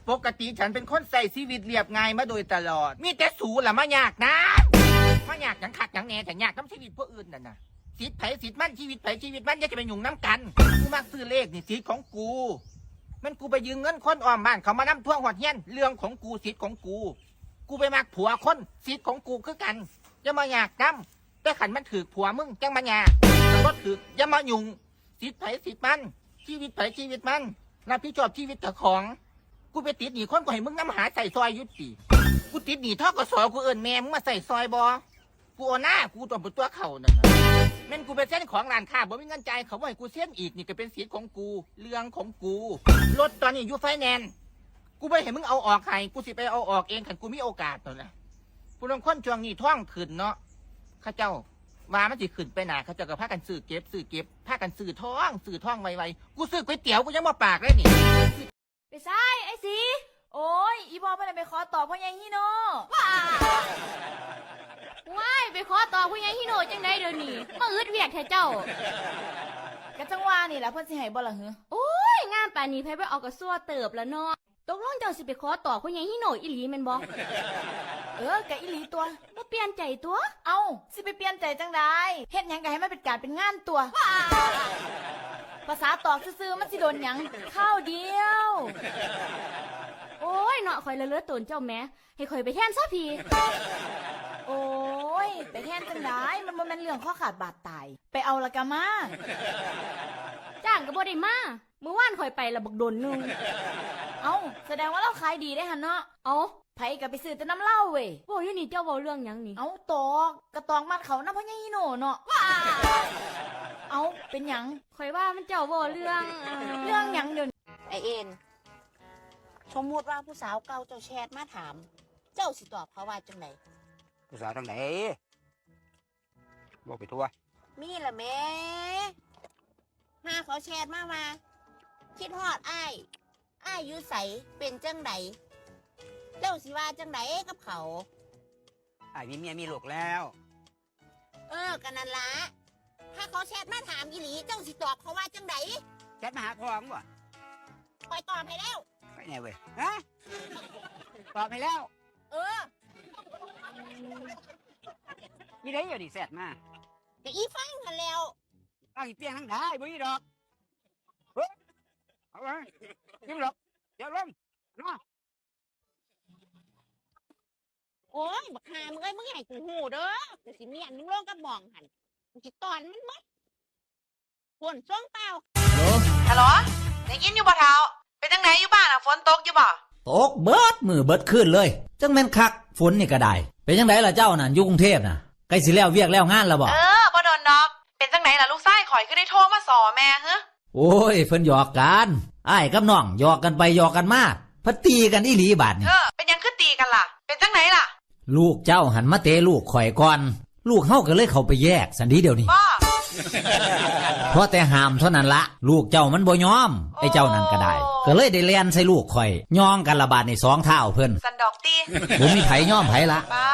ปกติฉันเป็นคนใส่ชีวิตเรียบง่ายมาโดยตลอดมีแต่สูล่ะมายากนะมายากจังคักจังแน่แต่ยากน้ำชีวิตผู้อื่นน่ะสิทธิ์ไผสิทธิ์มันชีวิตไผชีวิตมันอย่าจะไปยุ่งน้ำกันกูมักซื้อเลขนี่สิทธิ์ของกูมันกูไปยืมเงินคนอ้อมบ้านเขามาน้ำท่วงหอดเฮียนเรื่องของกูสิทธิ์ของกูไปมักผัวคนสิทธิ์ของกูคือกันอย่ามายากน้ำแต่ขันมันถือผัวมึงจังมายากแต่ก็ถืออย่ามายุ่งสิทธิ์ไผสิทธิ์มันชีวิตไผชีวิตมันรับผิดชอบชีวิตเจ้าของกูไปติดหนีคนก็ให้มึงน้ำหาใส่ซอยยุติกูติดหนีท่อกสอกูเอิญแม่มึงมาใส่ซอยบอกูเอาหน้ากูตัวตัวเข่านั่นแม่นกูไปเส้นของร้านค้าบ่มีเงินจ่ายเขาบ่ให้กูเส้นอีกนี่ก็เป็นสิทธิ์ของกูเรื่องของกูรถตอนนี้อยู่ไฟแนนซ์กูไม่เห็นมึงเอาออกให้กูสิไปเอาออกเองขันกูมีโอกาสตัวนะกูลองค้นช่วงนี้ท่องขึ้นเนาะข้าเจ้าว่ามันสิขึ้นไปหนาข้าเจ้าก็พากันซื้อเก็บพากันซื้อท่องไวๆกูซื้อก๋วยเตี๋ยวกูยังมาปากเลยนี่ไปซ้ายไอ้สีโอ้ยอีบอลไปไหนไปขอต่อพ่อใหญ่ฮิโน่ว้ายไปขอต่อพ่อใหญ่ฮิโน่จังไดเดี๋ยวนี้มาอึดเวียกแท้เจ้ากะจังว่านี่แหละเพิ่นสิให้บ่ล่ะหือโอ้ยงานป่านนี้ไผไปเอากระซัวเติบแล้วเนาะตกลงเจ้าสิไปขอต่อพ่อใหญ่ฮิโน่อีหลีแม่นบ่กะอีหลีตัวบ่เปลี่ยนใจตัวเอ้าสิไปเปลี่ยนใจจังไดเฮ็ดหยังก็ให้มันเป็นการเป็นงานตัวภาษาตอกซื่อๆมันสิโดนหยังข้าวเดียวโอ้ยเนาะข่อยละเลือดตนเจ้าแม่ให้ข่อยไปแทนซะพี่โอ้ยไปแทนจังไดมันบ่แม่นเรื่องข้อขาดบาดตายไปเอาละกะมาจ้างก็บ่ได้มาเมื่อวานข่อยไปละบักโดนนึงเอ้าแสดงว่าเราขายดีได้หั่นเนาะเอ้าไผก็ไปซื้อแต่น้ำเหล้าเว้ยโว้ยอยู่นี่เจ้าเว้าเรื่องหยังนี่เอ้าตอกกระตองมัดเขานำพ่อใหญ่ฮิโน่เนาะเอาเป็นหยังข่อยว่ามันเจ้าบ่เรื่องหยังเดี๋ยวไอเอ็นสมมุติว่าผู้สาวเก่าเจ้าแชทมาถามเจ้าสิตอบเขาว่าจังไหนผู้สาวทางไหนบอกไปทั่วมีละแม่หาเขาแชทมาคิดฮอดอ้ายอยู่ใสเป็นจังไหนเจ้าสิว่าจังไหนกับเขาไอ้มีเมียมีลูกแล้วกันนั่นละถ้าเขาแชทมาถามอีหลีเจ้าสิตอบเขาว่าจังไหนแชทมาหาพ่อมึงบ่คอยตอบให้แล้วไปไหนเว้ยฮะตอบให้แล้วมีได้อยู่ดิแชทมาแต่อีฟังกันแล้วเอาอีเปียงทั้งได้บ่มีดอกเฮ้ยเอาไว้ยิ้มหรอกเดี๋ยวลงเนาะโอ้ยบักหามึงเอ้ยมึงให้กูหูเด้อจะสิเมียนมึงลงกับบ่องหันมึงสิตอนมันหมดคนช่องเปล่าฮัลโหลได้ยินอยู่บ่เท้าเป็นจังไหนอยู่บ้านฝนตกอยู่บ่ตกเบิดมือเบิดขึ้นเลยจังแม่นคักฝนนี่ก็ได้เป็นจังไดล่ะเจ้านั่นอยู่กรุงเทพน่ะใกล้สิแล้วเวียกแล้วงานแล้วบ่บ่โดนดอกเป็นจังไหนล่ะลูกชายข่อยคือได้โทรมาสอแม่ฮะโอ้ยเพิ่นหยอกกันอ้ายกับน้องหยอกกันไปหยอกกันมาพัดตีกันอีหลีบาดนี่เป็นยังคือตีกันล่ะเป็นจังไหนล่ะลูกเจ้าหันมาเตะลูกข่อยก่อนลูกเฮาก็เลยเข้าไปแยกสันดีเดี๋ยวนี้เพราะแต่ห้ามเท่านั้นละลูกเจ้ามันบ่ยอมไอ้เจ้านั่นก็ได้ก็เลยได้เลียนใส่ลูกข่อยย่องกันละบาดใน2 เท้าเพิ่นสันดอกตีบ่มีไผยอมไผละบา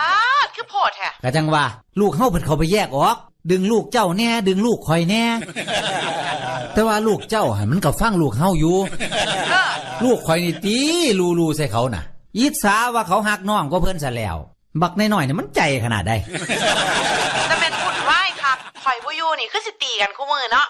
ดคือโพดแท้ก็จังว่าลูกเฮาเพิ่นเข้าไปแยกออกดึงลูกเจ้าแน่ดึงลูกข่อยแน่แต่ว่าลูกเจ้าหันมันก็ฟังลูกเฮาอยู่ลูกข่อยนี่ตีลูใส่เขาน่ะอิจฉาว่าเขาหักน้องก็เพิ่นซะแล้วบักน้อยๆนี่มันใจขนาดใดแต่แม่นพูดไว้คักข่อยบ่อยู่นี่คือสิตีกันคู่มือเนาะ